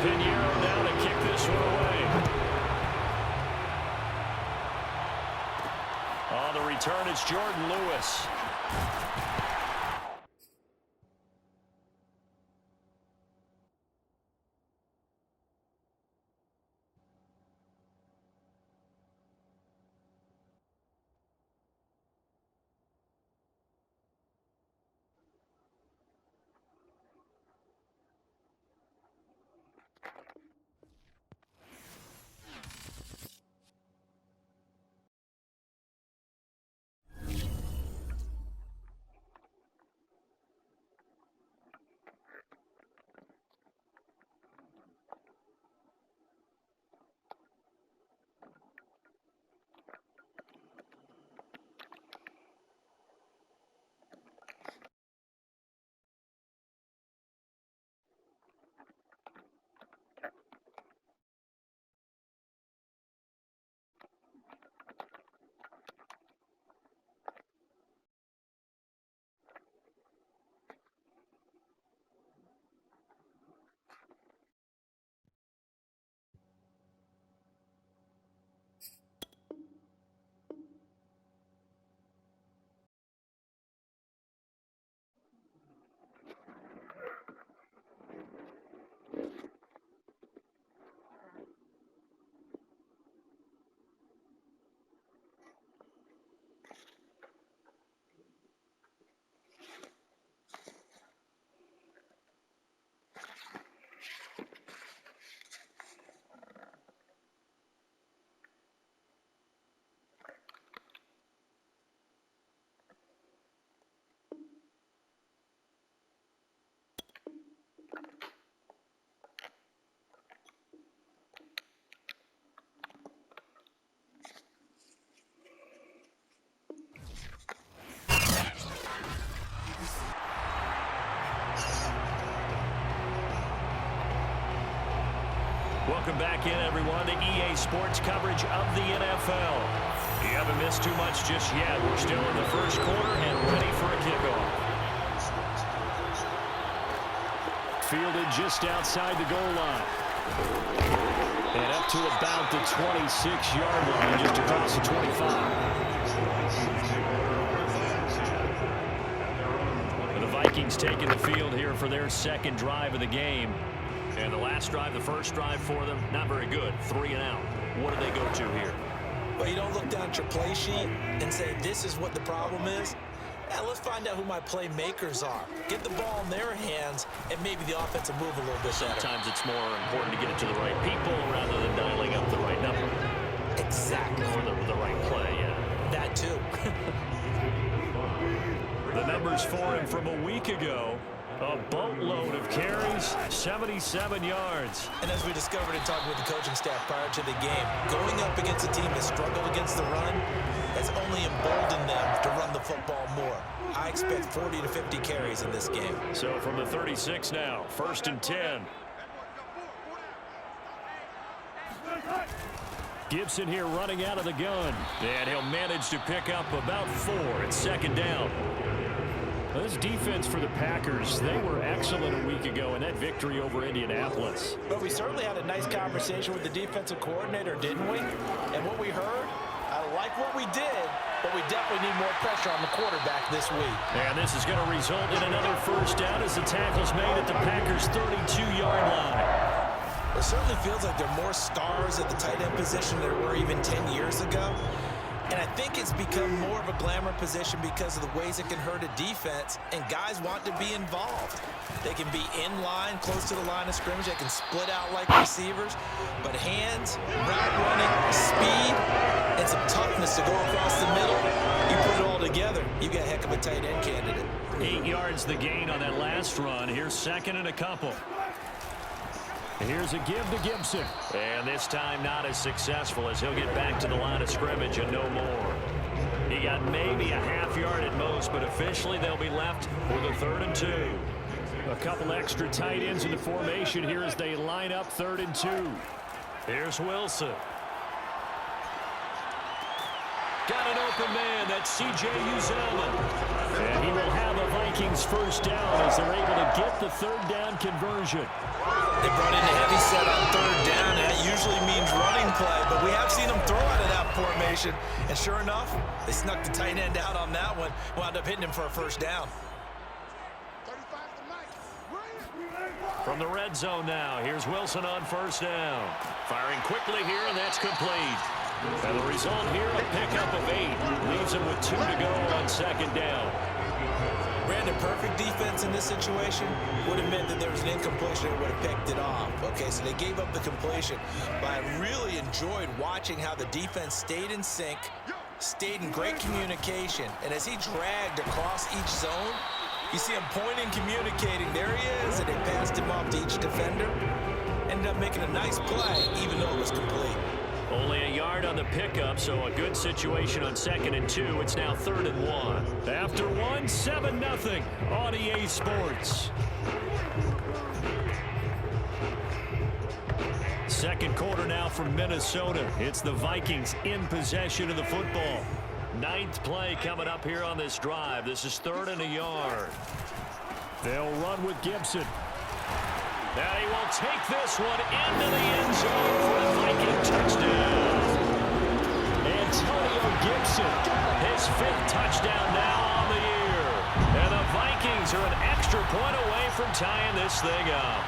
Pinheiro down to kick this one away. On the return, it's Jordan Lewis. Welcome back in, everyone, to EA Sports coverage of the NFL. You haven't missed too much just yet. We're still in the first quarter and ready for a kickoff. Fielded just outside the goal line. And up to about the 26-yard line, just across the 25. The Vikings taking the field here for their second drive of the game. And the last drive, the first drive for them, not very good. 3 and out. What do they go to here? Well, you don't look down at your play sheet and say, this is what the problem is. Now, let's find out who my playmakers are. Get the ball in their hands, and maybe the offense will move a little bit better. Sometimes it's more important to get it to the right people rather than dialing up the right number. Exactly. For the right play, yeah. That, too. The numbers for him from a week ago. A boatload of carries, 77 yards. And as we discovered in talking with the coaching staff prior to the game, going up against a team that struggled against the run has only emboldened them to run the football more. I expect 40 to 50 carries in this game. So from the 36 now, 1st and 10. Gibson here running out of the gun. And he'll manage to pick up about 4 at 2nd down. This defense for the Packers, they were excellent a week ago in that victory over Indianapolis. But we certainly had a nice conversation with the defensive coordinator, didn't we? And what we heard, I like what we did, but we definitely need more pressure on the quarterback this week. And this is going to result in another first down as the tackle's made at the Packers' 32-yard line. It certainly feels like there are more stars at the tight end position than there were even 10 years ago. And I think it's become more of a glamour position because of the ways it can hurt a defense, and guys want to be involved. They can be in line, close to the line of scrimmage. They can split out like receivers. But hands, route running, speed, and some toughness to go across the middle, you put it all together, you got a heck of a tight end candidate. 8 yards the gain on that last run. Here's 2nd and a couple. Here's a give to Gibson. And this time not as successful as he'll get back to the line of scrimmage and no more. He got maybe a half yard at most, but officially they'll be left with a 3rd and 2. A couple extra tight ends in the formation here as they line up 3rd and 2. Here's Wilson. Got an open man. That's C.J. Uzomah. And he will have a Viking Vikings first down as they're able to get the third down conversion. They brought in a heavy set on third down, and that usually means running play, but we have seen them throw out of that formation, and sure enough, they snuck the tight end out on that one, wound up hitting him for a first down. From the red zone now, here's Wilson on first down. Firing quickly here, and that's complete. And the result here, a pickup of 8. Leaves him with 2 to go on second down. Brandon, perfect defense in this situation would have meant that there was an incompletion and would have picked it off. Okay, so they gave up the completion, but I really enjoyed watching how the defense stayed in sync, stayed in great communication, and as he dragged across each zone, you see him pointing, communicating. There he is, and they passed him off to each defender. Ended up making a nice play, even though it was complete. Only a yard on the pickup, so a good situation on 2nd and 2. It's now 3rd and 1. After 1, 7-0 on EA Sports. Second quarter now from Minnesota. It's the Vikings in possession of the football. 9th play coming up here on this drive. This is 3rd and a yard. They'll run with Gibson. Now he will take this one into the end zone for a Viking touchdown. Antonio Gibson, his 5th touchdown now on the year. And the Vikings are an extra point away from tying this thing up.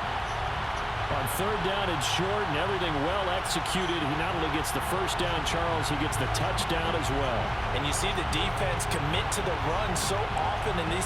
On 3rd down and short and everything well executed, he not only gets the first down, Charles, he gets the touchdown as well. And you see the defense commit to the run so often in these.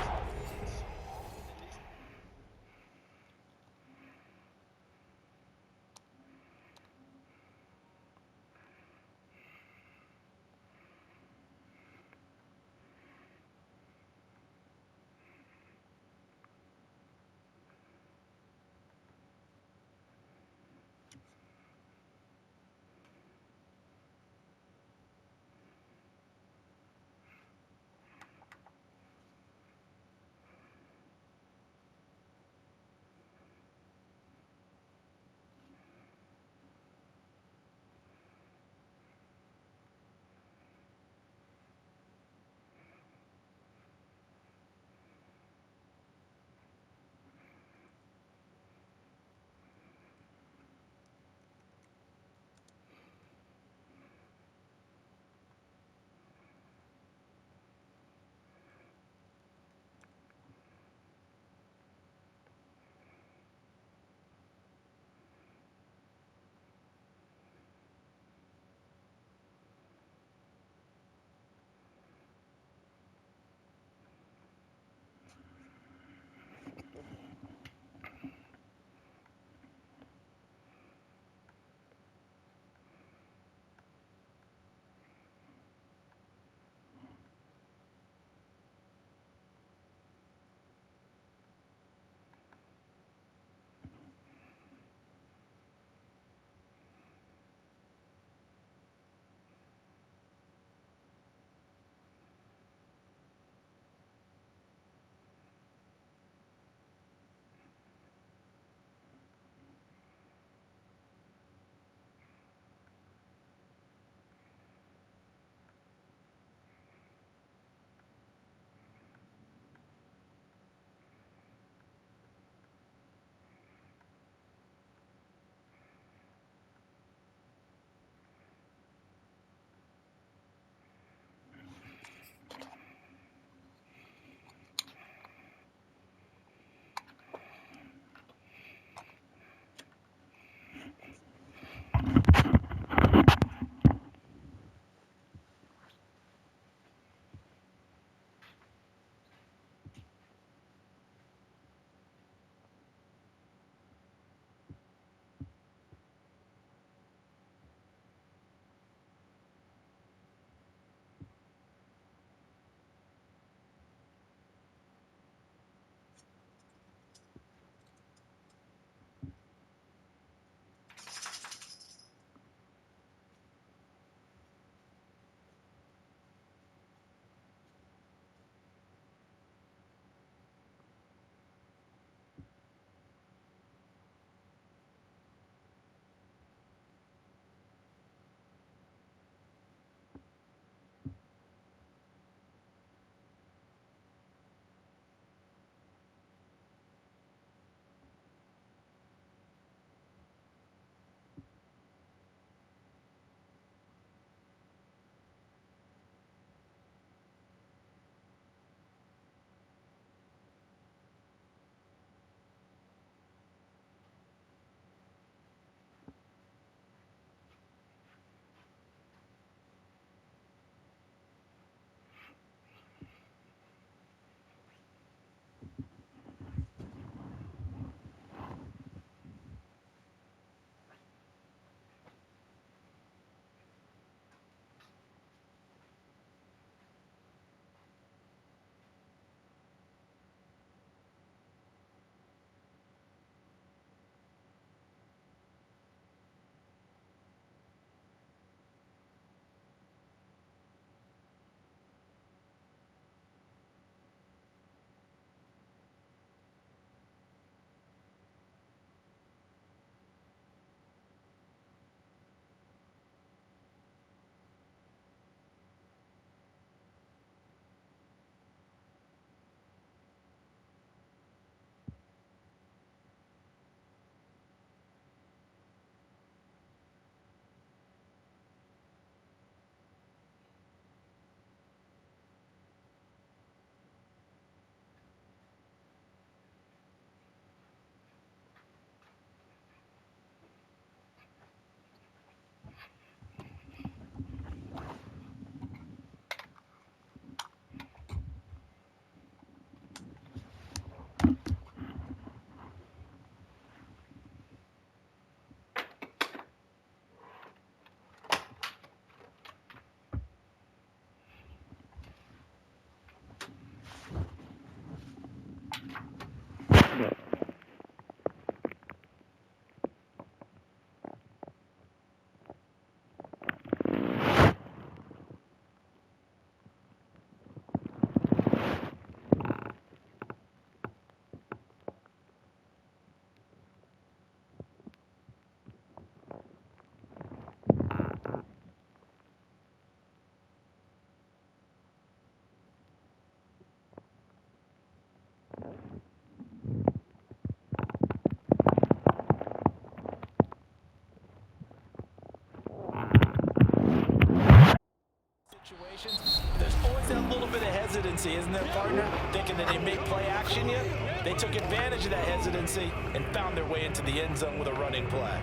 hesitancy, isn't there, partner? Thinking that they may play action yet? They took advantage of that hesitancy and found their way into the end zone with a running play.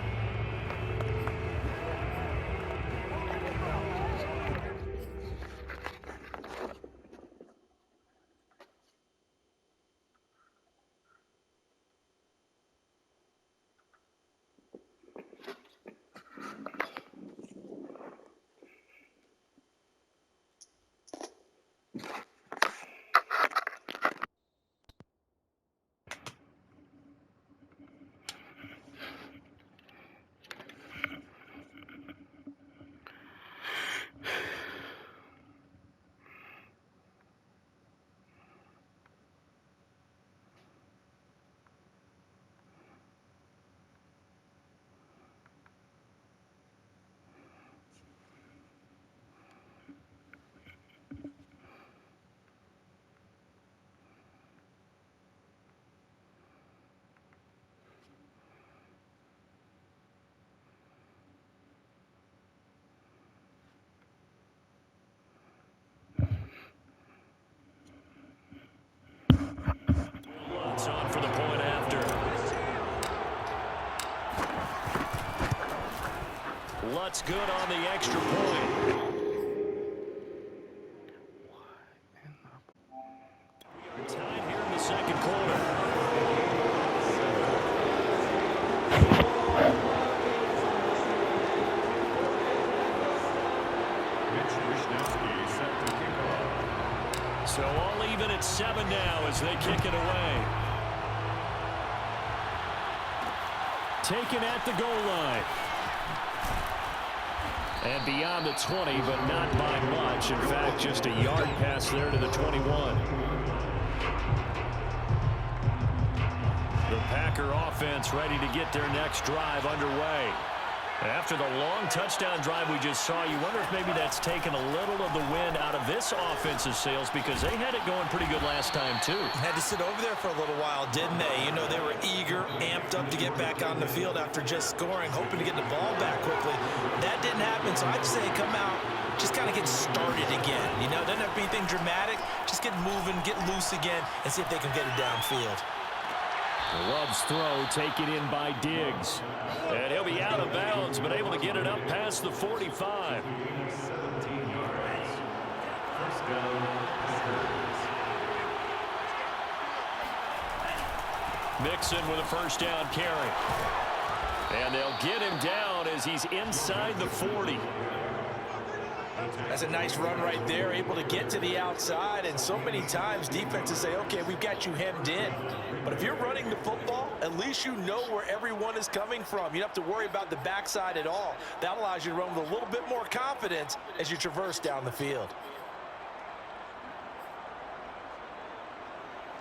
It's on for the point after. Lutz good on the extra point. Time here in the second quarter. So all even at 7 now as they kick it away. Taken at the goal line. And beyond the 20, but not by much. In fact, just a yard pass there to the 21. The Packer offense ready to get their next drive underway. After the long touchdown drive we just saw, you wonder if maybe that's taken a little of the wind out of this offensive sails, because they had it going pretty good last time too. Had to sit over there for a little while, didn't they? You know, they were eager, amped up to get back on the field after just scoring, hoping to get the ball back quickly. That didn't happen, so I'd say come out, just kind of get started again. You know, doesn't have to be anything dramatic. Just get moving, get loose again, and see if they can get it downfield. Love's throw taken in by Diggs. And he'll be out of bounds, but able to get it up past the 45. Mixon with a first down carry. And they'll get him down as he's inside the 40. That's a nice run right there, able to get to the outside, and so many times defenses say, okay, we've got you hemmed in. But if you're running the football, at least you know where everyone is coming from. You don't have to worry about the backside at all. That allows you to run with a little bit more confidence as you traverse down the field.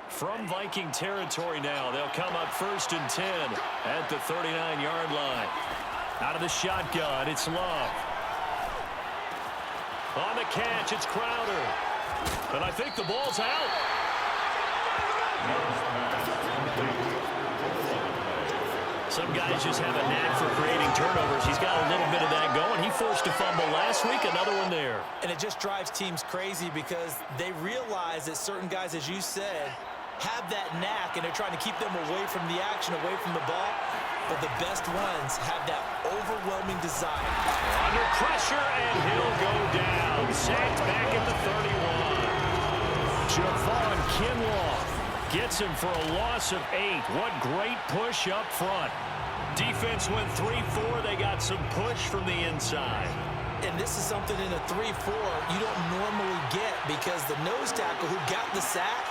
From Viking territory now, they'll come up 1st and 10 at the 39-yard line. Out of the shotgun, it's Love. On the catch, it's Crowder. And I think the ball's out. Some guys just have a knack for creating turnovers. He's got a little bit of that going. He forced a fumble last week, another one there. And it just drives teams crazy because they realize that certain guys, as you said, have that knack, and they're trying to keep them away from the action, away from the ball. But the best ones have that overwhelming desire. Under pressure, and he'll go down. Sacked back at the 31. Javon Kinlaw gets him for a loss of 8. What great push up front. Defense went 3-4. They got some push from the inside. And this is something in a 3-4 you don't normally get, because the nose tackle who got the sack,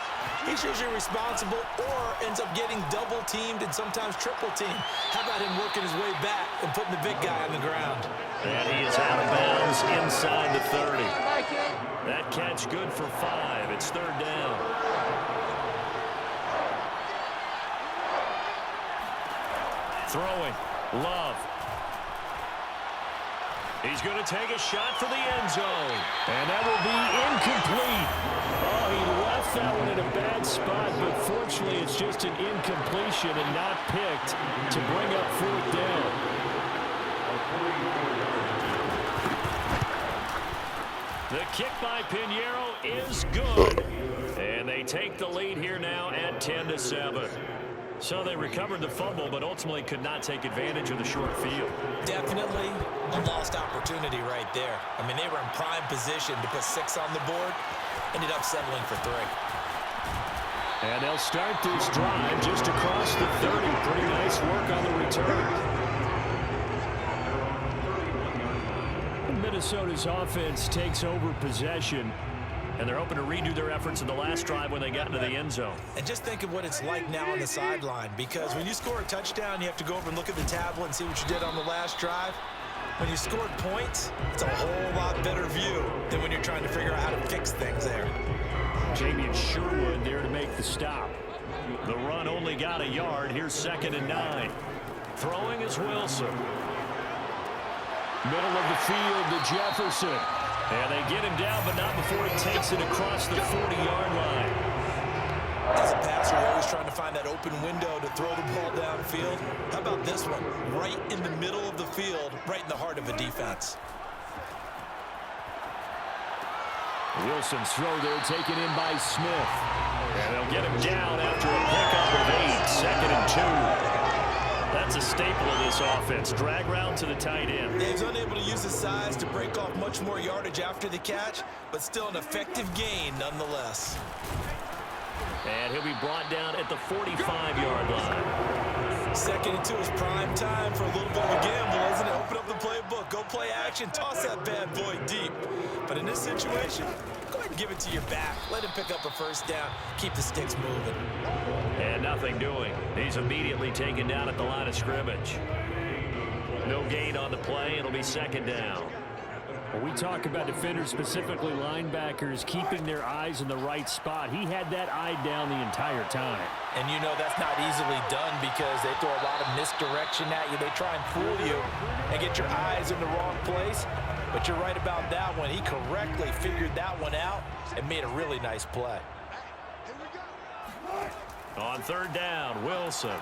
he's usually responsible or ends up getting double-teamed and sometimes triple-teamed. How about him working his way back and putting the big guy on the ground? And he is out of bounds inside the 30. That catch good for 5. It's 3rd down. Throwing. Love. He's going to take a shot for the end zone. And that will be incomplete. Oh, he left that one in a bad spot, but fortunately it's just an incompletion and not picked to bring up 4th down. The kick by Pinheiro is good. And they take the lead here now at 10-7. So they recovered the fumble, but ultimately could not take advantage of the short field. Definitely a lost opportunity right there. I mean, they were in prime position to put 6 on the board. Ended up settling for 3. And they'll start this drive just across the 30. Pretty nice work on the return. Minnesota's offense takes over possession. And they're hoping to redo their efforts in the last drive when they got into the end zone. And just think of what it's like now on the sideline, because when you score a touchdown, you have to go over and look at the tablet and see what you did on the last drive. When you scored points, it's a whole lot better view than when you're trying to figure out how to fix things there. Jamie Sherwood there to make the stop. The run only got a yard. Here's 2nd and 9. Throwing is Wilson. Middle of the field to Jefferson. And they get him down, but not before he takes it across the 40-yard line. As a passer, you're always trying to find that open window to throw the ball downfield. How about this one? Right in the middle of the field, right in the heart of a defense. Wilson's throw there taken in by Smith. And they'll get him down after a pickup of 8. 2nd and 2. That's a staple of this offense. Drag route to the tight end. He's unable to use his size to break off much more yardage after the catch, but still an effective gain nonetheless. And he'll be brought down at the 45-yard line. 2nd and 2 is prime time for a little bit of a gamble, isn't it? Open up the playbook, go play action, toss that bad boy deep. But in this situation, go ahead and give it to your back. Let him pick up a 1st down. Keep the sticks moving. And nothing doing. He's immediately taken down at the line of scrimmage. No gain on the play. It'll be 2nd down. When we talk about defenders, specifically linebackers, keeping their eyes in the right spot, he had that eye down the entire time. And you know that's not easily done because they throw a lot of misdirection at you. They try and fool you and get your eyes in the wrong place. But you're right about that one. He correctly figured that one out and made a really nice play. On 3rd down, Wilson.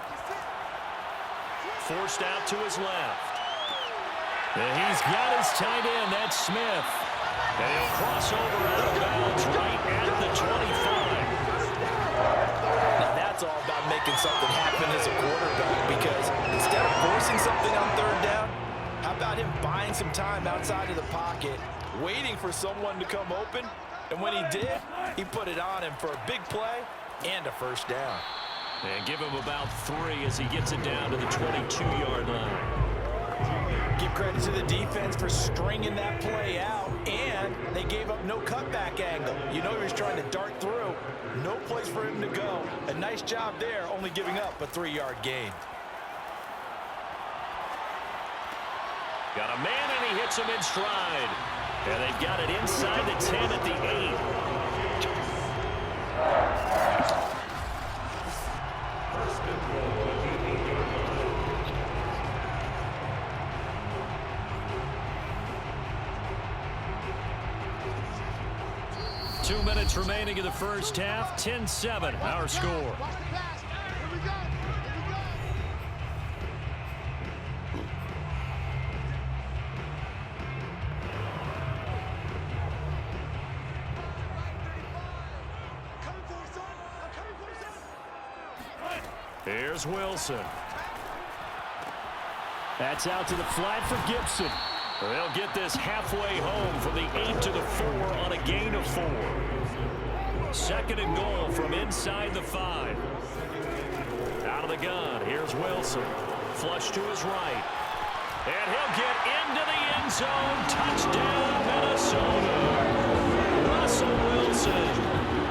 Forced out to his left. And he's got his tight end, that's Smith. And he'll cross over out of bounds right at the 25. Now that's all about making something happen as a quarterback, because instead of forcing something on 3rd down, how about him buying some time outside of the pocket, waiting for someone to come open, and when he did, he put it on him for a big play and a 1st down. And give him about 3 as he gets it down to the 22-yard line. Give credit to the defense for stringing that play out, and they gave up no cutback angle. You know he was trying to dart through. No place for him to go. A nice job there, only giving up a 3-yard gain. Got a man, and he hits him in stride. And they've got it inside the 10 at the 8. 2 minutes remaining in the 1st half. 10-7, our score. Here's Wilson. That's out to the flat for Gibson. They'll get this halfway home from the 8 to the 4 on a gain of 4. 2nd and goal from inside the 5. Out of the gun, here's Wilson. Flush to his right. And he'll get into the end zone. Touchdown, Minnesota. Russell Wilson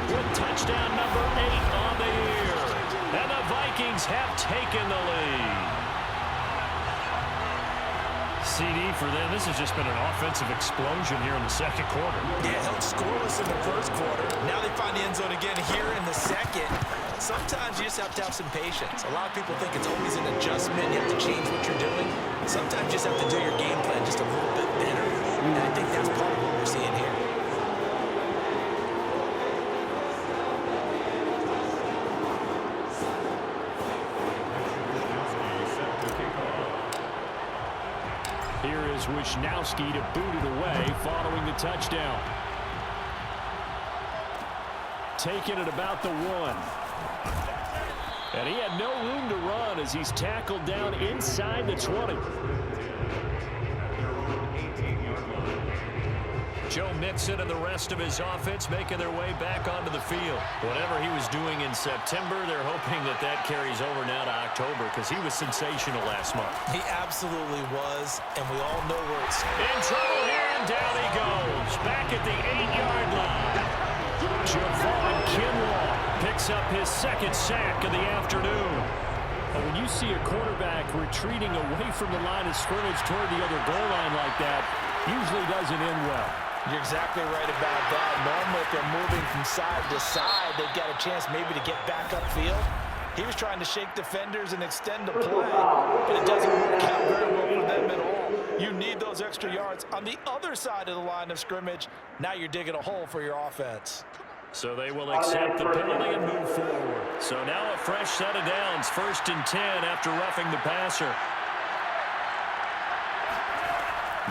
with touchdown number 8 on the year. And the Vikings have taken the lead. CD for them. This has just been an offensive explosion here in the 2nd quarter. Yeah, held scoreless in the 1st quarter. Now they find the end zone again here in the 2nd. Sometimes you just have to have some patience. A lot of people think it's always an adjustment. You have to change what you're doing. Sometimes you just have to do your game plan just a little bit better. And I think that's part of what we're seeing here. Here is Wisnowski to boot it away following the touchdown. taken at about the 1. And he had no room to run as he's tackled down inside the 20. Joe Mixon and the rest of his offense making their way back onto the field. Whatever he was doing in September, they're hoping that that carries over now to October because he was sensational last month. He absolutely was, and we all know where it's... In trouble here, and down he goes. Back at the 8-yard line. Javon Kinlaw picks up his second sack of the afternoon. When you see a quarterback retreating away from the line of scrimmage toward the other goal line like that, usually doesn't end well. You're exactly right about that. Normally, if they're moving from side to side, they've got a chance maybe to get back upfield. He was trying to shake defenders and extend the play, but it doesn't work out very well for them at all. You need those extra yards on the other side of the line of scrimmage. Now you're digging a hole for your offense. So they will accept the penalty and move forward. So now a fresh set of downs, 1st and 10 after roughing the passer.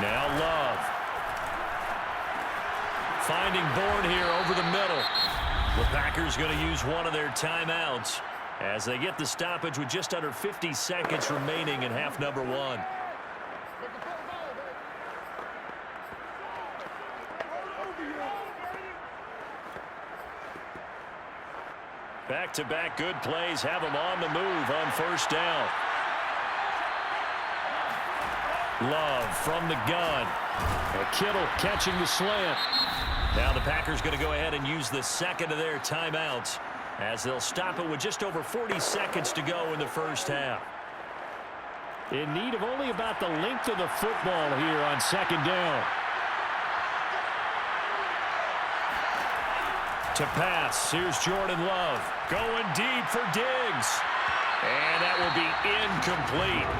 Now Love. Finding Bourne here over the middle. The Packers going to use one of their timeouts as they get the stoppage with just under 50 seconds remaining in half number 1. Back-to-back good plays have them on the move on 1st down. Love from the gun. Kittle catching the slant. Now the Packers going to go ahead and use the second of their timeouts as they'll stop it with just over 40 seconds to go in the first half. In need of only about the length of the football here on 2nd down. To pass, here's Jordan Love. Going deep for Diggs. And that will be incomplete.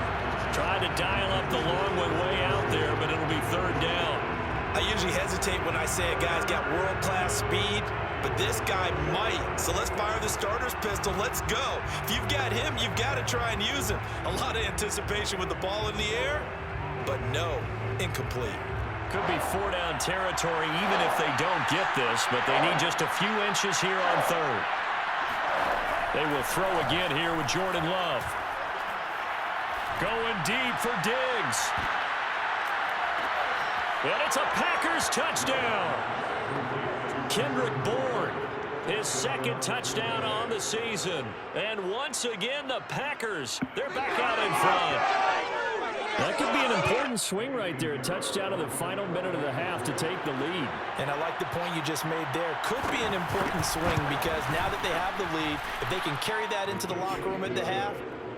Tried to dial up the long one way out there, but it'll be 3rd down. I usually hesitate when I say a guy's got world-class speed, but this guy might. So let's fire the starter's pistol. Let's go. If you've got him, you've got to try and use him. A lot of anticipation with the ball in the air, but no, incomplete. Could be 4-down territory even if they don't get this, but they need just a few inches here on 3rd. They will throw again here with Jordan Love. Going deep for Diggs. And it's a Packers touchdown. Kendrick Bourne, his 2nd touchdown on the season. And once again, the Packers, they're back out in front. That could be an important swing right there. A touchdown in the final minute of the half to take the lead. And I like the point you just made there. Could be an important swing because now that they have the lead, if they can carry that into the locker room at the half,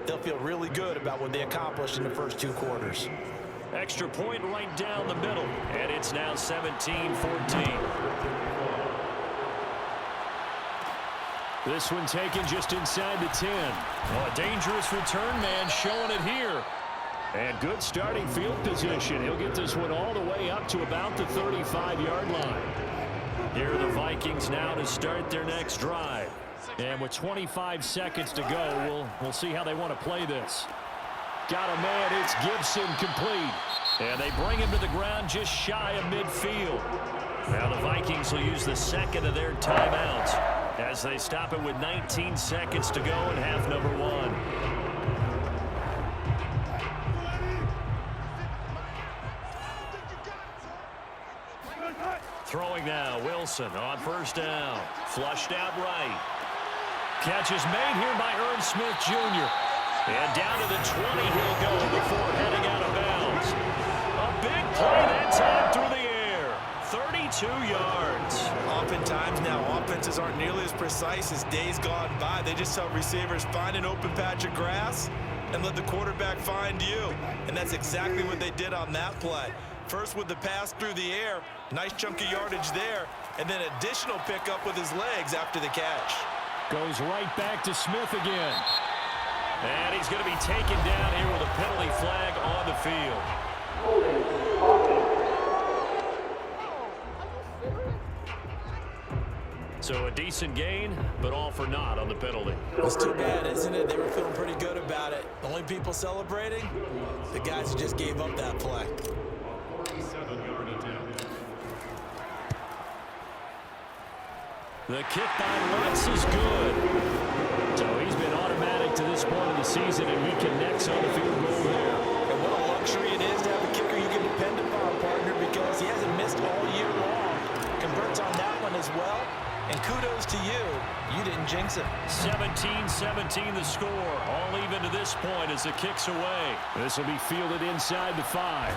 they'll feel really good about what they accomplished in the first 2 quarters. Extra point right down the middle. And it's now 17-14. This one taken just inside the 10. Oh, a dangerous return man showing it here. And good starting field position. He'll get this one all the way up to about the 35-yard line. Here are the Vikings now to start their next drive. And with 25 seconds to go, we'll see how they want to play this. Got a man, it's Gibson, complete. And they bring him to the ground just shy of midfield. Now the Vikings will use the second of their timeouts as they stop it with 19 seconds to go in half number 1. Throwing now, Wilson on 1st down. Flushed out right. Catch is made here by Irv Smith Jr. And down to the 20 he'll go before heading out of bounds. A big play that time through the air. 32 yards. Oftentimes now, offenses aren't nearly as precise as days gone by. They just help receivers find an open patch of grass and let the quarterback find you. And that's exactly what they did on that play. First with the pass through the air, nice chunk of yardage there, and then additional pickup with his legs after the catch. Goes right back to Smith again. And he's going to be taken down here with a penalty flag on the field. So a decent gain, but all for naught on the penalty. It's too bad, isn't it? They were feeling pretty good about it. The only people celebrating, the guys who just gave up that play. The kick by Lutz is good. So he's been automatic to this point of the season, and he connects on the field goal there. And what a luxury it is to have a kicker you can depend upon, partner, because he hasn't missed all year long. Converts on that one as well. And kudos to you. You didn't jinx it. 17-17 the score. All even to this point as the kick's away. This will be fielded inside the 5.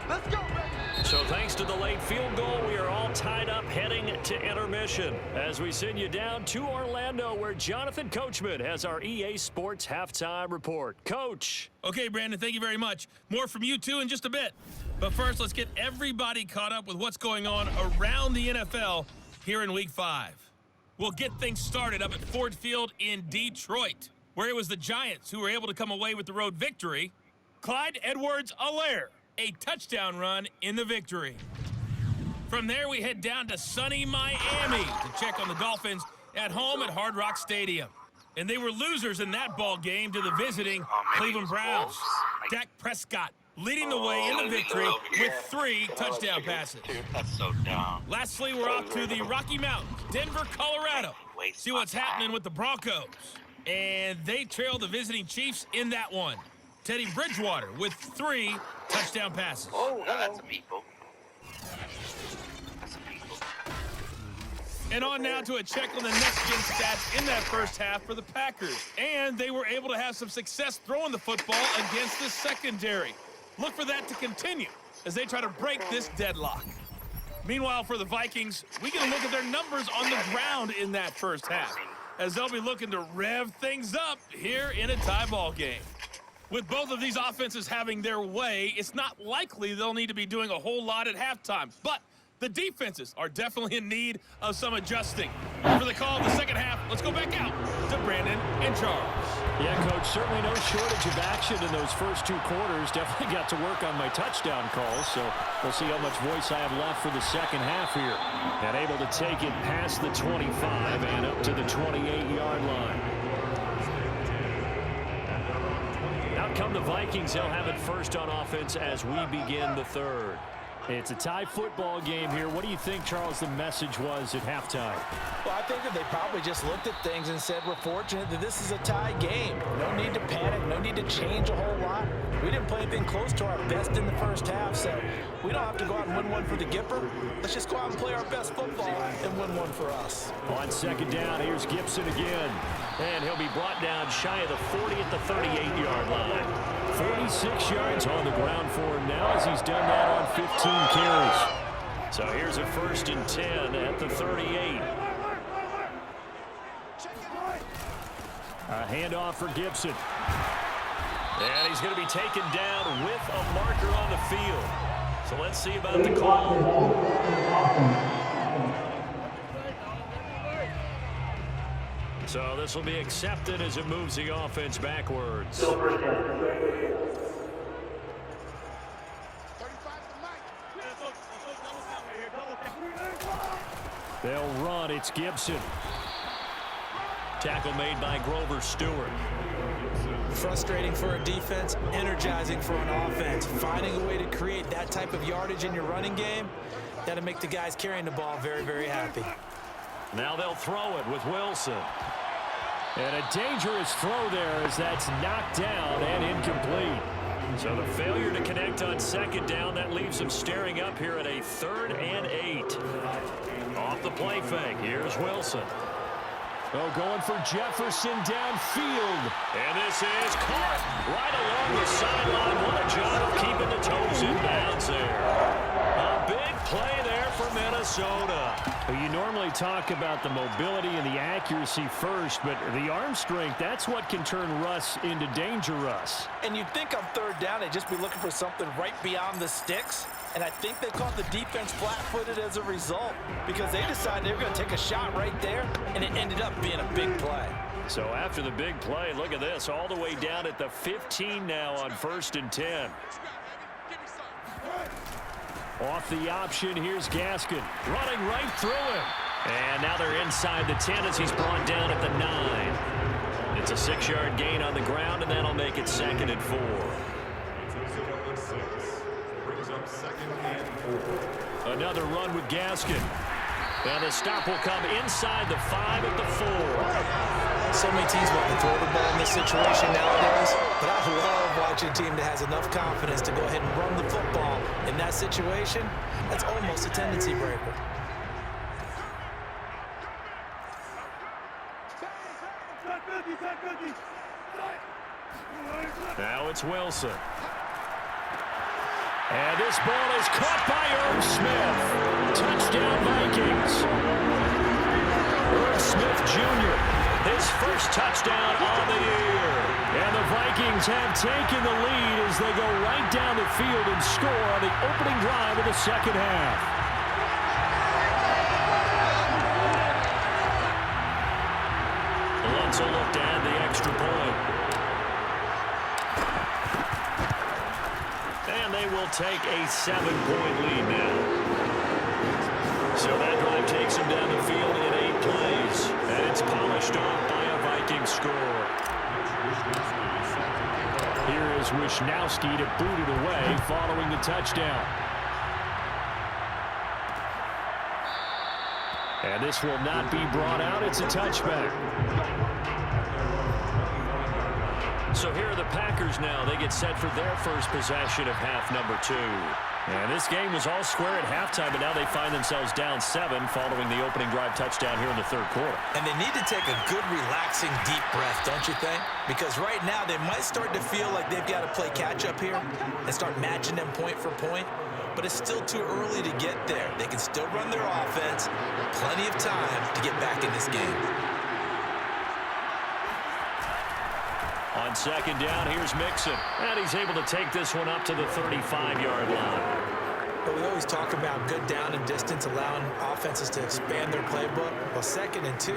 Let's go, baby. So thanks to the late field goal, we are all tied up heading to intermission. As we send you down to Orlando, where Jonathan Coachman has our EA Sports halftime report. Coach. Okay, Brandon, thank you very much. More from you two in just a bit. But first, let's get everybody caught up with what's going on around the NFL here in Week 5. We'll get things started up at Ford Field in Detroit, where it was the Giants who were able to come away with the road victory. Clyde Edwards-Helaire, a touchdown run in the victory. From there, we head down to sunny Miami to check on the Dolphins at home at Hard Rock Stadium. And they were losers in that ball game to the visiting Cleveland Browns. Dak Prescott leading the way in the victory with 3 touchdown passes. That's so dumb. Lastly, we're off to the Rocky Mountains, Denver, Colorado. See what's happening with the Broncos. And they trail the visiting Chiefs in that one. Teddy Bridgewater with 3 touchdown passes. Oh, that's a meatball. That's a meatball. And on now to a check on the next-gen stats in that first half for the Packers. And they were able to have some success throwing the football against the secondary. Look for that to continue as they try to break this deadlock. Meanwhile, for the Vikings, we get a look at their numbers on the ground in that first half, as they'll be looking to rev things up here in a tie ball game. With both of these offenses having their way, it's not likely they'll need to be doing a whole lot at halftime. But the defenses are definitely in need of some adjusting. For the call of the second half, let's go back out to Brandon and Charles. Yeah, Coach, certainly no shortage of action in those first 2 quarters. Definitely got to work on my touchdown calls, so we'll see how much voice I have left for the second half here. And able to take it past the 25 and up to the 28-yard line. Out come the Vikings. They'll have it first on offense as we begin the third. It's a tie football game here. What do you think, Charles, the message was at halftime? Well, I think that they probably just looked at things and said, we're fortunate that this is a tie game. No need to panic, no need to change a whole lot. We didn't play anything close to our best in the first half, so we don't have to go out and win one for the Gipper. Let's just go out and play our best football and win one for us. On second down, here's Gibson again. And he'll be brought down shy of the 40 at the 38-yard line. 46 yards on the ground for him now as he's done that on 15 carries. So here's a first and 10 at the 38. A handoff for Gibson. And he's going to be taken down with a marker on the field. So let's see about the call. So this will be accepted as it moves the offense backwards. They'll run. It's Gibson. Tackle made by Grover Stewart. Frustrating for a defense, energizing for an offense. Finding a way to create that type of yardage in your running game, that'll make the guys carrying the ball very, very happy. Now they'll throw it with Wilson. And a dangerous throw there as that's knocked down and incomplete. So the failure to connect on second down, that leaves them staring up here at a 3rd and 8. Off the play fake, here's Wilson. Oh, going for Jefferson downfield. And this is caught right along the sideline. What a job of keeping the toes in bounds there. A big play there for Minnesota. Well, you normally talk about the mobility and the accuracy first, but the arm strength, that's what can turn Russ into danger Russ. And you'd think on 3rd down, they'd just be looking for something right beyond the sticks. And I think they caught the defense flat-footed as a result because they decided they were going to take a shot right there, and it ended up being a big play. So after the big play, look at this, all the way down at the 15 now on 1st and 10. Off the option, here's Gaskin, running right through him. And now they're inside the 10 as he's brought down at the 9. It's a 6-yard gain on the ground, and that'll make it 2nd and 4. Brings up 2nd and 4. Another run with Gaskin. And the stop will come inside the 5 at the 4. So many teams want to throw the ball in this situation nowadays, but I love watching a team that has enough confidence to go ahead and run the football. In that situation, that's almost a tendency breaker. Now it's Wilson. And this ball is caught by Irv Smith. Touchdown, Vikings. Irv Smith Jr., his first touchdown on the year. And the Vikings have taken the lead as they go right down the field and score on the opening drive of the second half. Let's look to add the extra point. And they will take a 7-point lead now. So that drive takes them down the field in 8 plays. And it's polished off by a Viking score. Here is Wisnowski to boot it away following the touchdown. And this will not be brought out. It's a touchback. So here are the Packers now. They get set for their first possession of half number 2. And this game was all square at halftime, but now they find themselves down 7 following the opening drive touchdown here in the third quarter. And they need to take a good, relaxing, deep breath, don't you think? Because right now they might start to feel like they've got to play catch-up here and start matching them point for point. But it's still too early to get there. They can still run their offense. Plenty of time to get back in this game. On second down, here's Mixon. And he's able to take this one up to the 35-yard line. But we always talk about good down and distance, allowing offenses to expand their playbook. Well, 2nd and 2,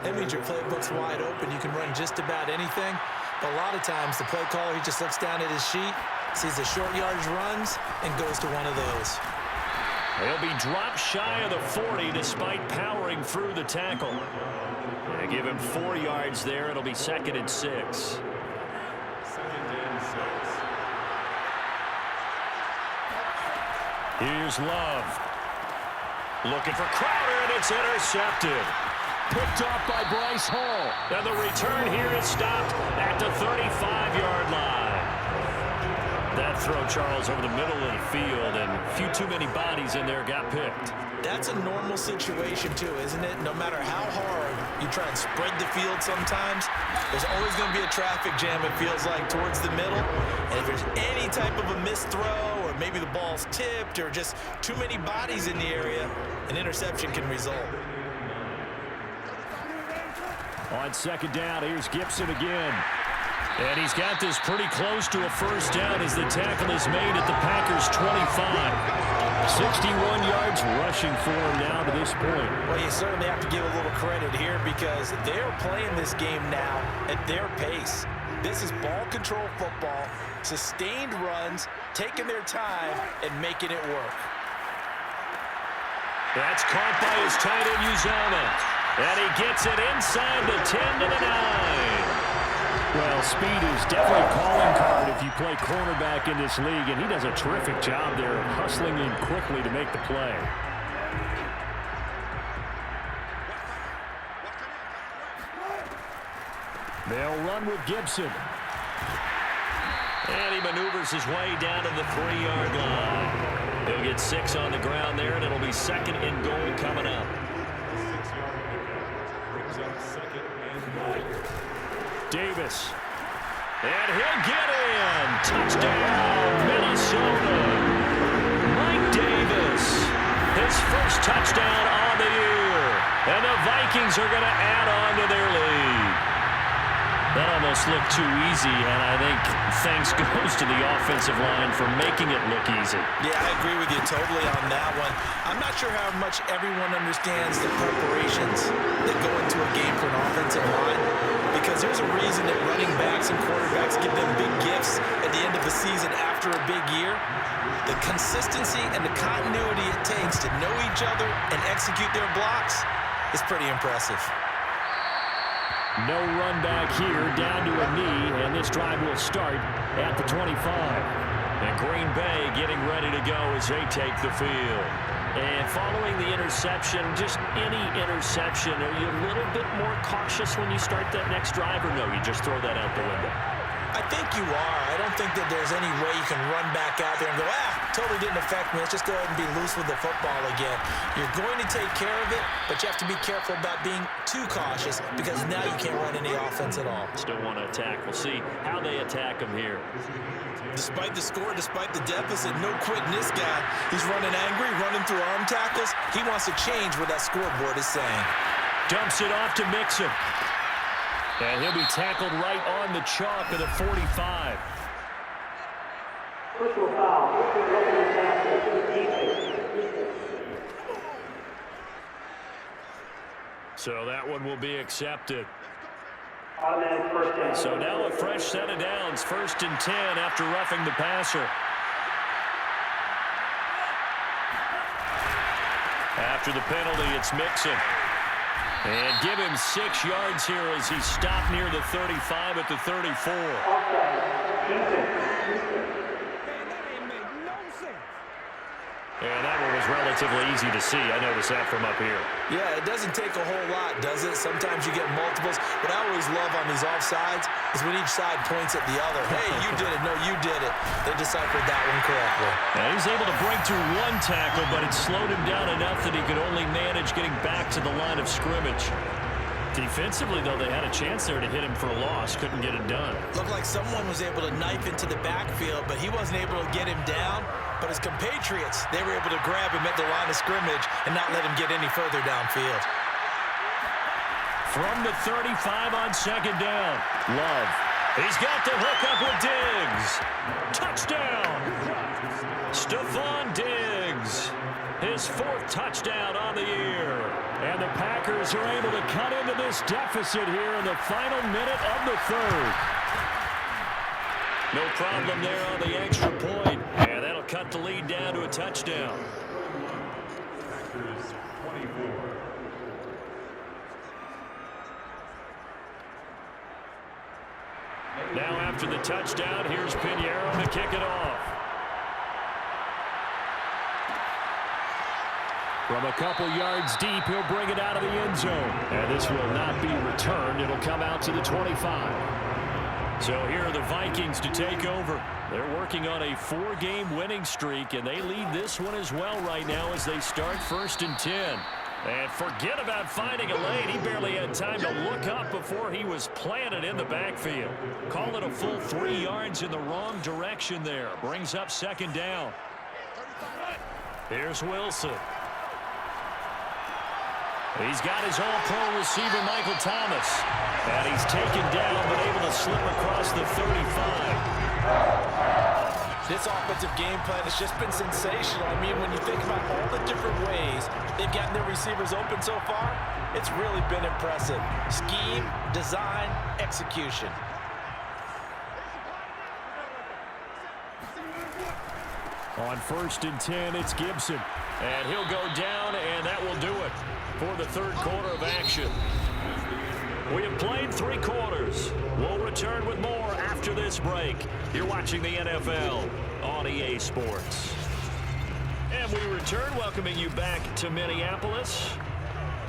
that means your playbook's wide open. You can run just about anything. But a lot of times, the play caller, he just looks down at his sheet, sees the short yardage runs, and goes to one of those. He'll be dropped shy of the 40 despite powering through the tackle. They give him 4 yards there. It'll be 2nd and 6. Here's Love. Looking for Crowder, and it's intercepted. Picked off by Bryce Hall. And the return here is stopped at the 35-yard line. That throw, Charles, over the middle of the field, and a few too many bodies in there got picked. That's a normal situation, too, isn't it? No matter how hard you try and spread the field sometimes, there's always going to be a traffic jam, it feels like, towards the middle. And if there's any type of a missed throw, or maybe the ball's tipped, or just too many bodies in the area, an interception can result. On second down, here's Gibson again. And he's got this pretty close to a first down as the tackle is made at the Packers' 25. 61 yards rushing for him now to this point. Well, you certainly have to give a little credit here because they're playing this game now at their pace. This is ball control football, sustained runs, taking their time, and making it work. That's caught by his tight end, Uzama. And he gets it inside the 10 to the 9. Well, speed is definitely a calling card if you play cornerback in this league, and he does a terrific job there of hustling in quickly to make the play. They'll run with Gibson. And he maneuvers his way down to the 3-yard line. He'll get 6 on the ground there, and it'll be 2nd and goal coming up. Davis. And he'll get in. Touchdown, Minnesota. Mike Davis. His first touchdown on the year. And the Vikings are going to add on to their lead. That almost looked too easy, and I think thanks goes to the offensive line for making it look easy. Yeah, I agree with you totally on that one. I'm not sure how much everyone understands the preparations that go into a game for an offensive line, because there's a reason that running backs and quarterbacks give them big gifts at the end of the season after a big year. The consistency and the continuity it takes to know each other and execute their blocks is pretty impressive. No run back here, down to a knee, and this drive will start at the 25. And Green Bay getting ready to go as they take the field. And following the interception, just any interception, are you a little bit more cautious when you start that next drive, or no, you just throw that out the window? I think you are. I don't think that there's any way you can run back out there and go, totally didn't affect me. Let's just go ahead and be loose with the football again. You're going to take care of it, but you have to be careful about being too cautious because now you can't run any offense at all. Still want to attack. We'll see how they attack them here. Despite the score, despite the deficit, no quitting this guy. He's running angry, running through arm tackles. He wants to change what that scoreboard is saying. Dumps it off to Mixon. And he'll be tackled right on the chalk of the 45. Personal foul. So that one will be accepted. Automatic first down. So now a fresh set of downs. 1st and 10 after roughing the passer. After the penalty, it's Mixon. And give him 6 yards here as he stopped near the 35 at the 34. And that one was relatively easy to see. I noticed that from up here. Yeah, it doesn't take a whole lot, does it? Sometimes you get multiples. What I always love on these offsides is when each side points at the other. Hey, you did it. No, you did it. They deciphered that one correctly. And he's able to break through one tackle, but it slowed him down enough that he could only manage getting back to the line of scrimmage. Defensively, though, they had a chance there to hit him for a loss. Couldn't get it done. Looked like someone was able to knife into the backfield, but he wasn't able to get him down. But his compatriots, they were able to grab him at the line of scrimmage and not let him get any further downfield. From the 35 on 2nd down, Love. He's got the hook up with Diggs. Touchdown! Stephon Diggs. His 4th touchdown on the year. And the Packers are able to cut into this deficit here in the final minute of the 3rd. No problem there on the extra point. And that'll cut the lead down to a touchdown. Now after the touchdown, here's Pinheiro to kick it off. From a couple yards deep, he'll bring it out of the end zone. And this will not be returned. It'll come out to the 25. So here are the Vikings to take over. They're working on a 4-game winning streak, and they lead this one as well right now as they start 1st and 10. And forget about finding a lane. He barely had time to look up before he was planted in the backfield. Call it a full 3 yards in the wrong direction there. Brings up 2nd down. Here's Wilson. He's got his all-pro receiver, Michael Thomas. And he's taken down, but able to slip across the 35. This offensive game plan has just been sensational. I mean, when you think about all the different ways they've gotten their receivers open so far, it's really been impressive. Scheme, design, execution. On 1st and 10, it's Gibson. And he'll go down, and that will do it for the 3rd quarter of action. We have played 3 quarters. We'll return with more after this break. You're watching the NFL on EA Sports. And we return, welcoming you back to Minneapolis.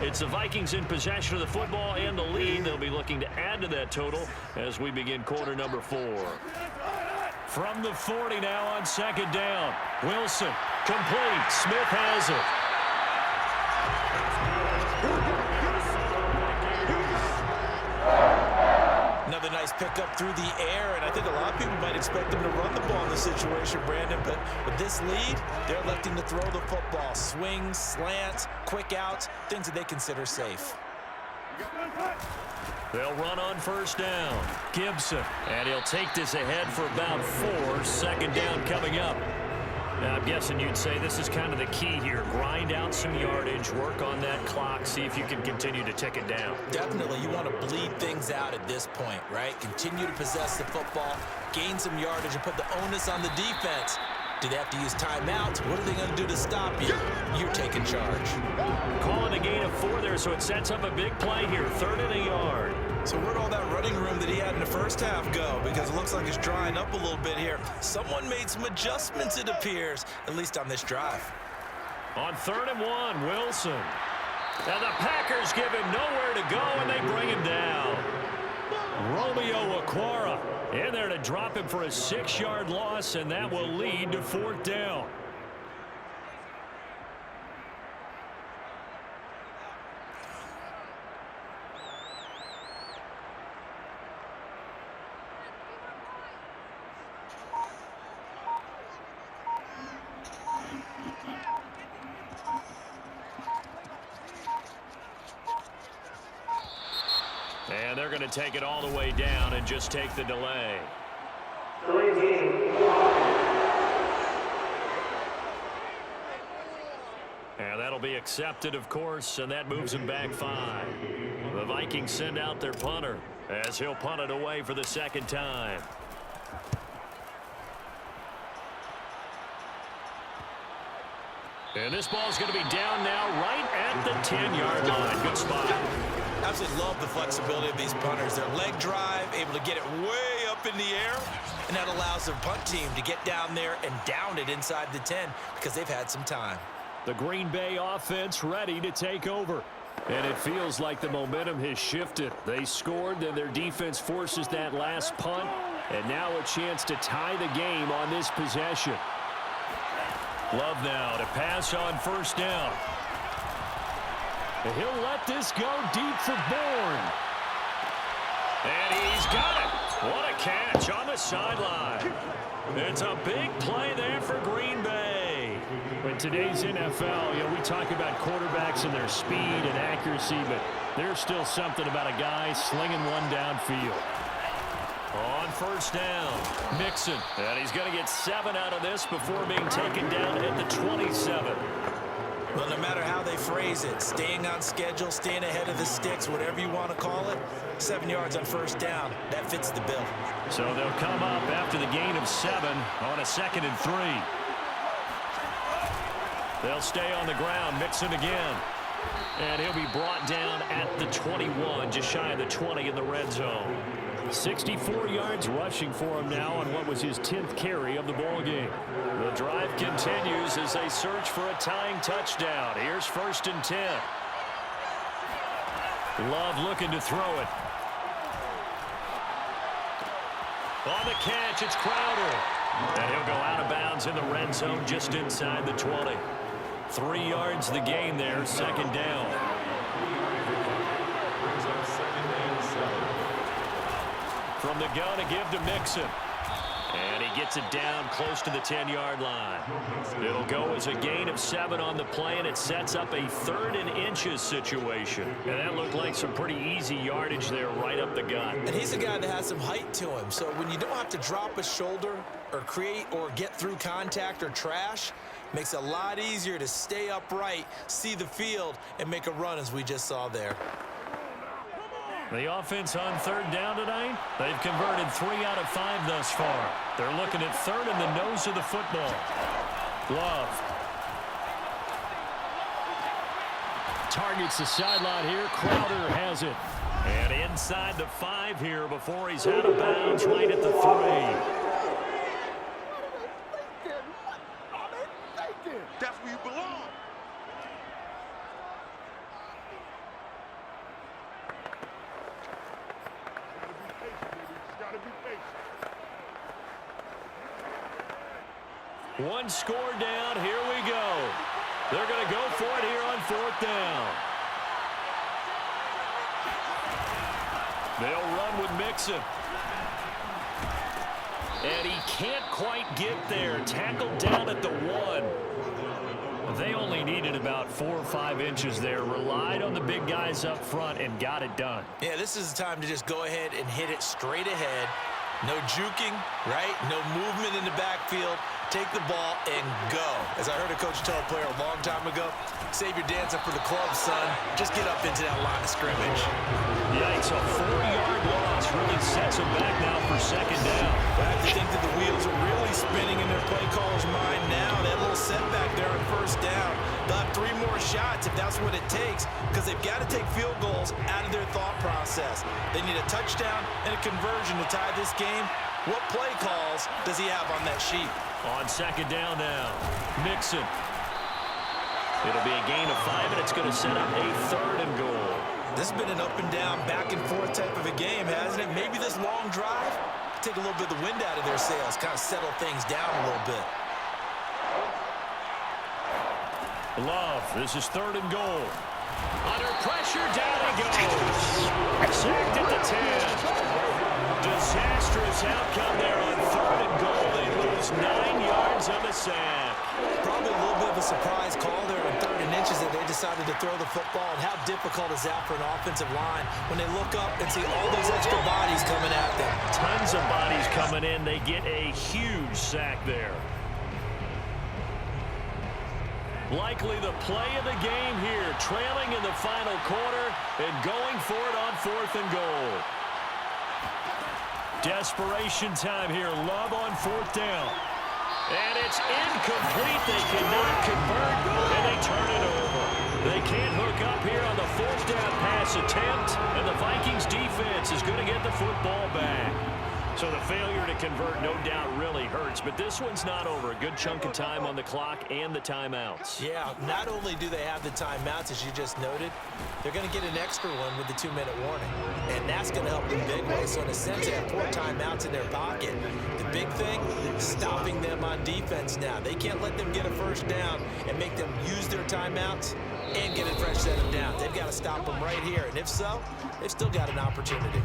It's the Vikings in possession of the football and the lead. They'll be looking to add to that total as we begin quarter number 4. From the 40 now on 2nd down. Wilson, complete. Smith has it. Another nice pickup through the air, and I think a lot of people might expect them to run the ball in this situation, Brandon, but with this lead, they're electing to throw the football. Swings, slants, quick outs, things that they consider safe. They'll run on 1st down. Gibson, and he'll take this ahead for about 4. 2nd down coming up. Now, I'm guessing you'd say this is kind of the key here. Grind out some yardage, work on that clock, see if you can continue to tick it down. Definitely. You want to bleed things out at this point, right? Continue to possess the football, gain some yardage, and put the onus on the defense. Do they have to use timeouts? What are they going to do to stop you? You're taking charge. Calling a gain of 4 there, so it sets up a big play here. 3rd and a yard. So where'd all that running room that he had in the first half go? Because it looks like it's drying up a little bit here. Someone made some adjustments, it appears, at least on this drive. On 3rd and 1, Wilson. And the Packers give him nowhere to go, and they bring him down. Romeo Okwara in there to drop him for a 6-yard loss, and that will lead to 4th down. And they're going to take it all the way down and just take the delay. Delay game. And that'll be accepted, of course, and that moves them back 5. The Vikings send out their punter as he'll punt it away for the 2nd time. And this ball's going to be down now right at the 10-yard line. Good spot. Absolutely love the flexibility of these punters. Their leg drive, able to get it way up in the air, and that allows their punt team to get down there and down it inside the 10 because they've had some time. The Green Bay offense ready to take over. And it feels like the momentum has shifted. They scored, then their defense forces that last punt, and now a chance to tie the game on this possession. Love now to pass on 1st down. And he'll let this go deep for Bourne. And he's got it. What a catch on the sideline. It's a big play there for Green Bay. In today's NFL, we talk about quarterbacks and their speed and accuracy, but there's still something about a guy slinging one downfield. On 1st down, Mixon. And he's going to get 7 out of this before being taken down at the 27. Well, no matter how they phrase it, staying on schedule, staying ahead of the sticks, whatever you want to call it, 7 yards on 1st down, that fits the bill. So they'll come up after the gain of 7 on a 2nd and 3. They'll stay on the ground, Mixon again. And he'll be brought down at the 21, just shy of the 20 in the red zone. 64 yards rushing for him now on what was his 10th carry of the ball game. The drive continues as they search for a tying touchdown. Here's 1st and 10. Love looking to throw it. On the catch, it's Crowder. And he'll go out of bounds in the red zone just inside the 20. 3 yards the gain there, 2nd down. From the gun, a give to Mixon. And he gets it down close to the 10-yard line. It'll go as a gain of 7 on the play, and it sets up a 3rd and inches situation. And that looked like some pretty easy yardage there right up the gut. And he's a guy that has some height to him. So when you don't have to drop a shoulder or create or get through contact or trash, makes it a lot easier to stay upright, see the field, and make a run as we just saw there. The offense on 3rd down tonight, they've converted 3 out of 5 thus far. They're looking at 3rd in the nose of the football. Love. Targets the sideline here. Crowder has it. And inside the 5 here before he's out of bounds right at the 3. That's where you belong. One score down. Here we go. They're going to go for it here on 4th down. They'll run with Mixon. And he can't quite get there. Tackled down at the 1. They only needed about 4 or 5 inches there. Relied on the big guys up front and got it done. Yeah, this is the time to just go ahead and hit it straight ahead. No juking, right? No movement in the backfield. Take the ball and go. As I heard a coach tell a player a long time ago, save your dancing for the club, son. Just get up into that line of scrimmage. Yikes, a 4-yard loss really sets him back now for for second down. I have to think that the wheels are really spinning in their play caller's mind now. That little setback there on first down. They'll have 3 more shots if that's what it takes, because they've got to take field goals out of their thought process. They need a touchdown and a conversion to tie this game. What play calls does he have on that sheet? On second down now, Mixon. It'll be a gain of 5, and it's going to set up a 3rd and goal. This has been an up and down, back and forth type of a game, hasn't it? Maybe this long drive, take a little bit of the wind out of their sails, kind of settle things down a little bit. Love, this is 3rd and goal. Under pressure, down he goes. Sacked at the 10. Disastrous outcome there on 3rd and goal. They lose 9 yards on the sack. Probably a little bit of a surprise call there on 3rd and inches that they decided to throw the football. And how difficult is that for an offensive line when they look up and see all those extra bodies coming at them? Tons of bodies coming in. They get a huge sack there. Likely the play of the game here, trailing in the final quarter and going for it on 4th and goal. Desperation time here. Love on 4th down. And it's incomplete. They cannot convert, and they turn it over. They can't hook up here on the 4th down pass attempt, and the Vikings defense is going to get the football back. So the failure to convert, no doubt, really hurts. But this one's not over. A good chunk of time on the clock and the timeouts. Yeah, not only do they have the timeouts, as you just noted, they're going to get an extra one with the 2-minute warning. And that's going to help them big way. So in a sense, they have 4 timeouts in their pocket. The big thing, stopping them on defense now. They can't let them get a first down and make them use their timeouts and get a fresh set of downs. They've got to stop them right here. And if so, they've still got an opportunity.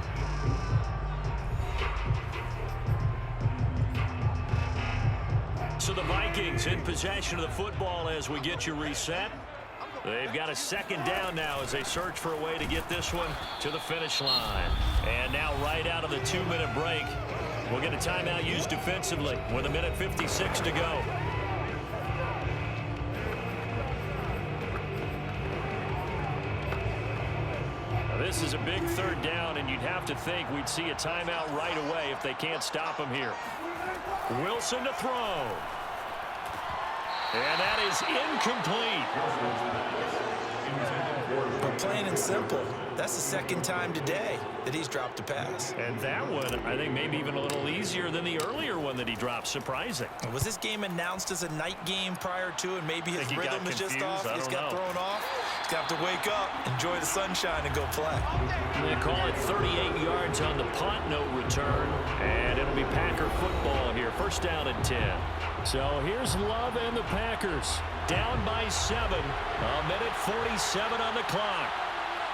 So the Vikings in possession of the football as we get you reset. They've got a 2nd down now as they search for a way to get this one to the finish line. And now right out of the 2-minute break, we'll get a timeout used defensively with 1:56 to go. Now this is a big 3rd down, and you'd have to think we'd see a timeout right away if they can't stop him here. Wilson to throw. And that is incomplete. But plain and simple, that's the 2nd time today that he's dropped a pass. And that one, I think, maybe even a little easier than the earlier one that he dropped. Surprising. Was this game announced as a night game prior to, and maybe his rhythm is just off? He just got thrown off. He's got to wake up, enjoy the sunshine, and go play. They call it 38 yards on the punt, no return. And it'll be Packer football here. 1st down and 10. So here's Love and the Packers. Down by 7. 1:47 on the clock.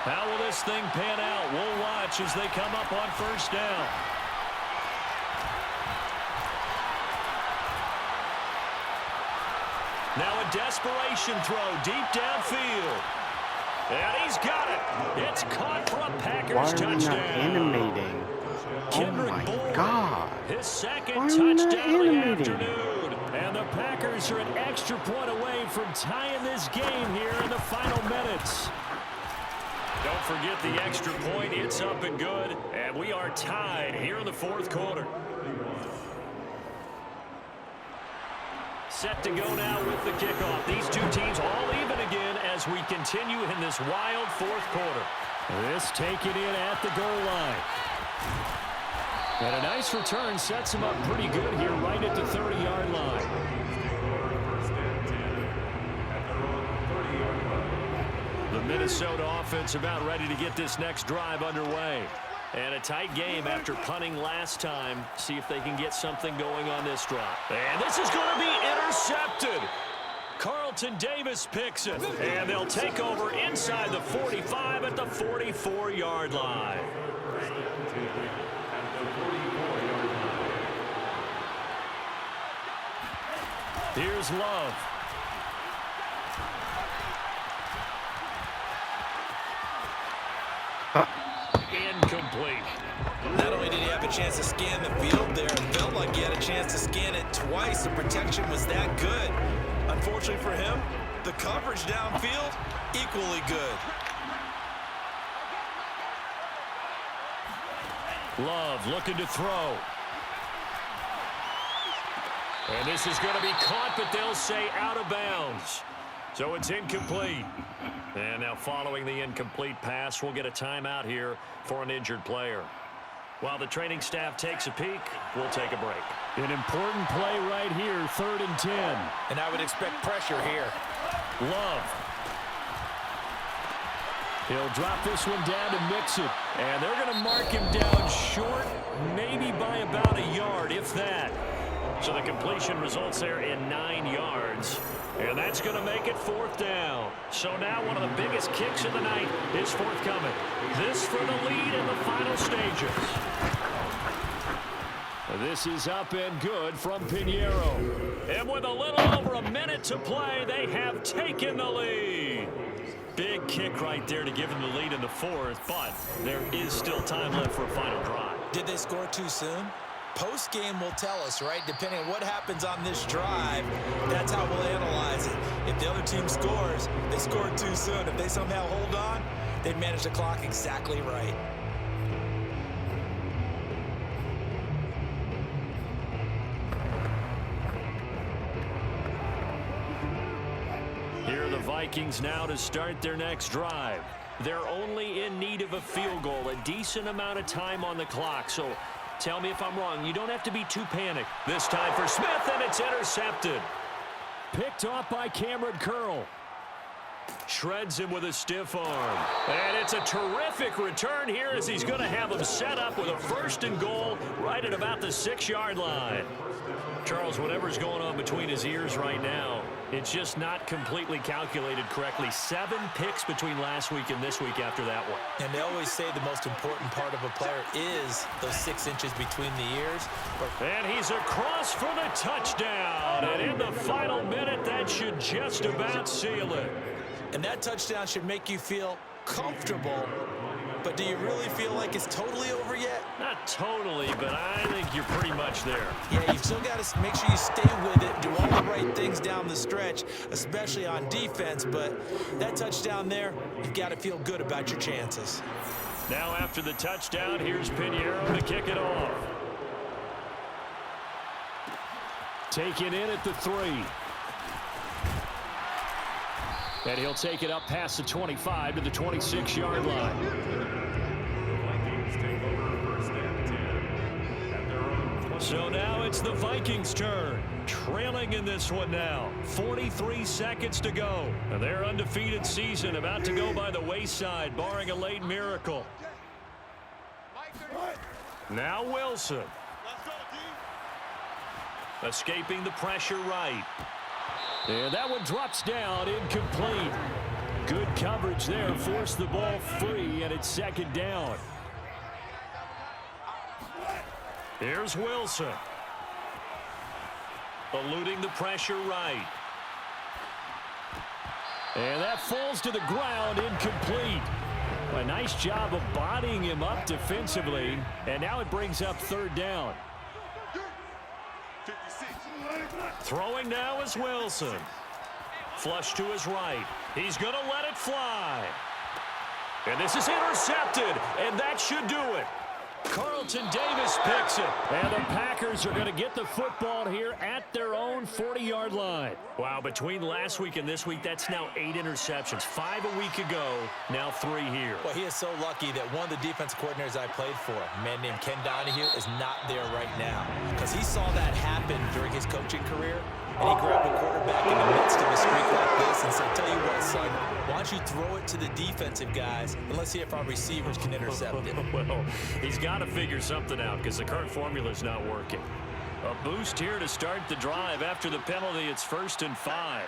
How will this thing pan out? We'll watch as they come up on 1st down. Now a desperation throw deep downfield. And he's got it. It's caught for a Packers touchdown. Animating? Kendrick Oh my Bourne, God. his 2nd Why are we not touchdown of the animating? afternoon. And the Packers are an extra point away from tying this game here in the final minutes. Don't forget the extra point. It's up and good. And we are tied here in the 4th quarter. Set to go now with the kickoff. These two teams all even again as we continue in this wild 4th quarter. This taken in at the goal line. And a nice return sets him up pretty good here right at the 30-yard line. The Minnesota offense about ready to get this next drive underway. And a tight game after punting last time. See if they can get something going on this drive. And this is going to be intercepted. Carlton Davis picks it. And they'll take over inside the 45 at the 44-yard line. Here's Love. Incomplete. Not only did he have a chance to scan the field there, it felt like he had a chance to scan it twice. The protection was that good. Unfortunately for him, the coverage downfield, equally good. Love looking to throw. And this is going to be caught, but they'll say out of bounds. So it's incomplete. And now following the incomplete pass, we'll get a timeout here for an injured player. While the training staff takes a peek, we'll take a break. An important play right here, 3rd and 10. And I would expect pressure here. Love. He'll drop this one down to mix it. And they're going to mark him down short, maybe by about a yard, if that. So the completion results there in 9 yards. And that's going to make it 4th down. So now one of the biggest kicks of the night is forthcoming. This for the lead in the final stages. This is up and good from Pinheiro. And with a little over a minute to play, they have taken the lead. Big kick right there to give them the lead in the 4th, but there is still time left for a final drive. Did they score too soon? Post-game will tell us, right? Depending on what happens on this drive, that's how we'll analyze it. If the other team scores, they scored too soon. If they somehow hold on, they manage the clock exactly right. Here are the Vikings now to start their next drive. They're only in need of a field goal, a decent amount of time on the clock, so tell me if I'm wrong. You don't have to be too panicked. This time for Smith, and it's intercepted. Picked off by Cameron Curl. Shreds him with a stiff arm. And it's a terrific return here as he's going to have him set up with a 1st and goal right at about the 6-yard line. Charles, whatever's going on between his ears right now, it's just not completely calculated correctly. 7 picks between last week and this week after that one. And they always say the most important part of a player is those 6 inches between the ears. And he's across for the touchdown. And in the final minute, that should just about seal it. And that touchdown should make you feel comfortable. But do you really feel like it's totally over yet? Not totally, but I think you're pretty much there. Yeah, you've still got to make sure you stay with it, do all the right things down the stretch, especially on defense. But that touchdown there, you've got to feel good about your chances. Now after the touchdown, here's Pinheiro to kick it off. Taken in at the 3. And he'll take it up past the 25 to the 26-yard line. So now it's the Vikings' turn. Trailing in this one now. 43 seconds to go. And their undefeated season about to go by the wayside, barring a late miracle. Now Wilson. Escaping the pressure right. And that one drops down, incomplete. Good coverage there, forced the ball free, and it's 2nd down. Here's Wilson. Eluding the pressure right. And that falls to the ground, incomplete. A nice job of bodying him up defensively, and now it brings up 3rd down. Throwing now is Wilson. Flush to his right. He's going to let it fly. And this is intercepted, and that should do it. Carlton Davis picks it. And the Packers are going to get the football here at their own 40-yard line. Wow, between last week and this week, that's now 8 interceptions. 5 a week ago, now 3 here. Well, he is so lucky that one of the defense coordinators I played for, a man named Ken Donahue, is not there right now. Because he saw that happen during his coaching career, and he grabbed a quarterback in the midst of a streak like this and said, tell you what, son, why don't you throw it to the defensive guys, and let's see if our receivers can intercept it. Well, he's got to figure something out because the current formula is not working. A boost here to start the drive. After the penalty, it's 1st and 5.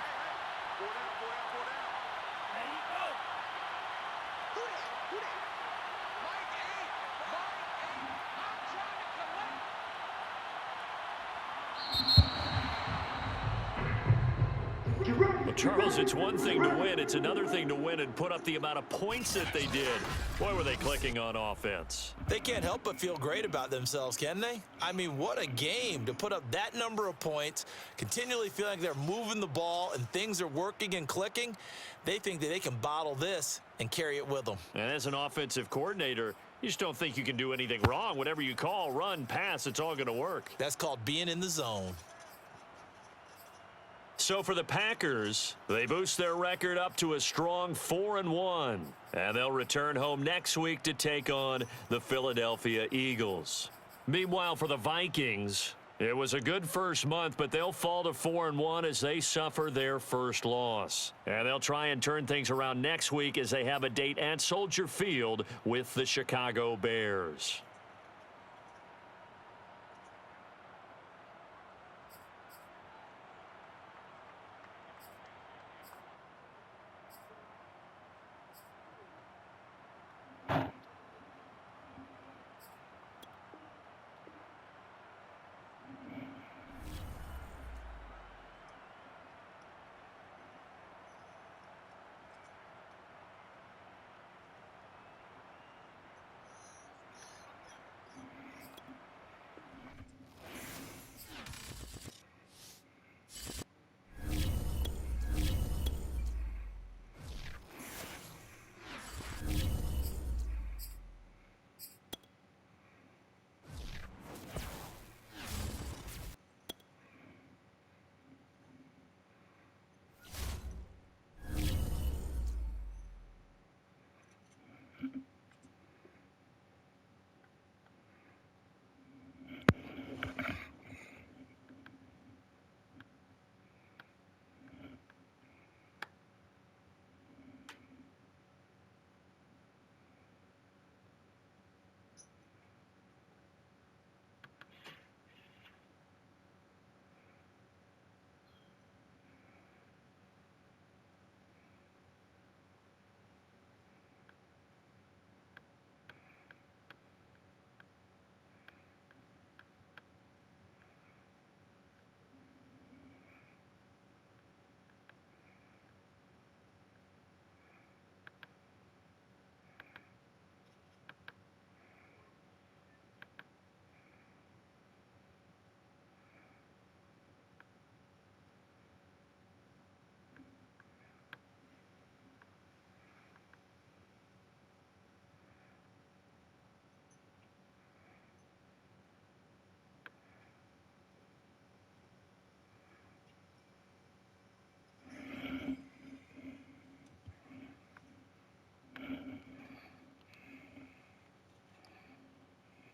Well, Charles, it's one thing to win. It's another thing to win and put up the amount of points that they did. Boy, were they clicking on offense. They can't help but feel great about themselves, can they? I mean, what a game to put up that number of points, continually feeling like they're moving the ball and things are working and clicking. They think that they can bottle this and carry it with them. And as an offensive coordinator, You just don't think you can do anything wrong. Whatever you call, run, pass, it's all going to work. That's called being in the zone. So for the Packers, they boost their record up to a strong 4-1. And they'll return home next week to take on the Philadelphia Eagles. Meanwhile, for the Vikings, it was a good first month, but they'll fall to 4-1 as they suffer their first loss. And they'll try and turn things around next week as they have a date at Soldier Field with the Chicago Bears.